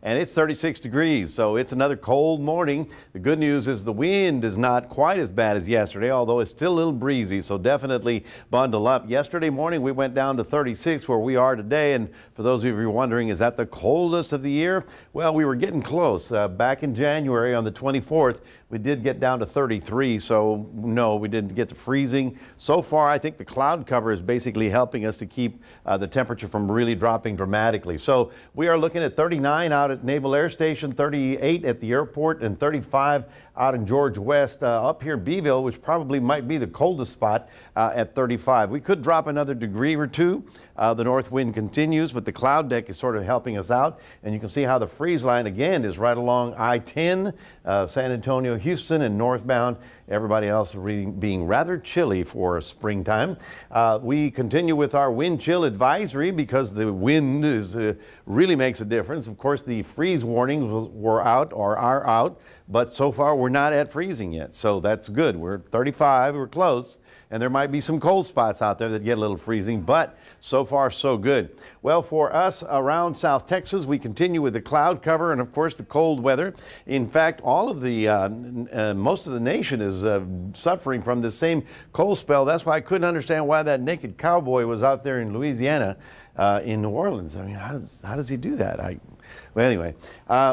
and it's 36 degrees. So it's another cold morning. The good news is the wind is not quite as bad as yesterday, although it's still a little breezy. So definitely bundle up. Yesterday morning we went down to 36 where we are today. And for those of you wondering, is that the coldest of the year? Well, we were getting close. Back in January on the 24th, we did get down to 33. So no, we didn't get to freezing. So far, I think the cloud cover is basically helping us to keep the temperature from really dropping dramatically. So we are looking at 39 out at Naval Air Station, 38 at the airport, and 35 out in George West. Up here in Beeville, which probably might be the coldest spot, at 35. We could drop another degree or two. The north wind continues, but the cloud deck is sort of helping us out. And you can see how the freeze line again is right along I-10, San Antonio, Houston, and northbound. Everybody else being rather chilly for springtime. We continue with our wind chill advisory because the wind is really makes a difference. Of course, the freeze warnings were out or are out, but so far we're not at freezing yet. So that's good. We're at 35, we're close. And there might be some cold spots out there that get a little freezing, but so far so good. Well, for us around South Texas, we continue with the cloud cover and of course the cold weather. In fact, all of the most of the nation is suffering from the same cold spell. That's why I couldn't understand why that naked cowboy was out there in Louisiana, in New Orleans. I mean, how does he do that? Well, anyway,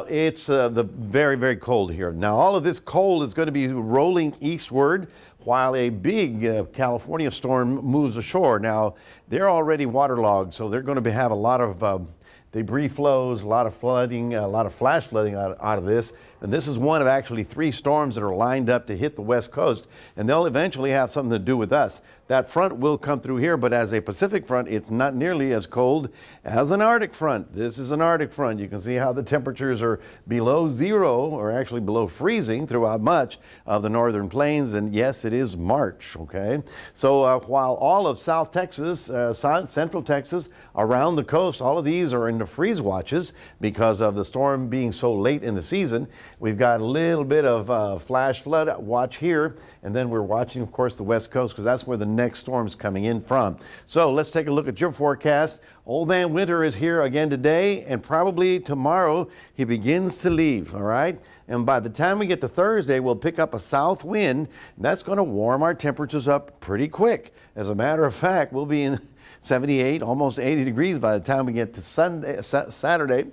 it's the very, very cold here. Now, all of this cold is going to be rolling eastward while a big California storm moves ashore. Now, they're already waterlogged, so they're going to have a lot of debris flows, a lot of flooding, a lot of flash flooding out of this. And this is one of actually 3 storms that are lined up to hit the West Coast, and they'll eventually have something to do with us. That front will come through here, but as a Pacific front, it's not nearly as cold as an Arctic front. This is an Arctic front. You can see how the temperatures are below zero, or actually below freezing throughout much of the northern plains. And yes, it is March, okay? So while all of South Texas, Central Texas, around the coast, all of these are in the freeze watches because of the storm being so late in the season. We've got a little bit of flash flood watch here, and then we're watching, of course, the West Coast because that's where the next storm's coming in from. So let's take a look at your forecast. Old Man Winter is here again today, and probably tomorrow he begins to leave, all right? And by the time we get to Thursday, we'll pick up a south wind. That's going to warm our temperatures up pretty quick. As a matter of fact, we'll be in 78, almost 80 degrees by the time we get to Saturday.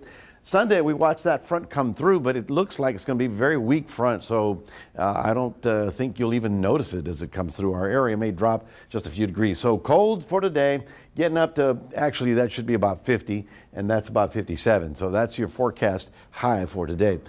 Sunday, we watch that front come through, but it looks like it's going to be a very weak front, so I don't think you'll even notice it as it comes through. Our area may drop just a few degrees. So cold for today, getting up to, actually, that should be about 50, and that's about 57. So that's your forecast high for today.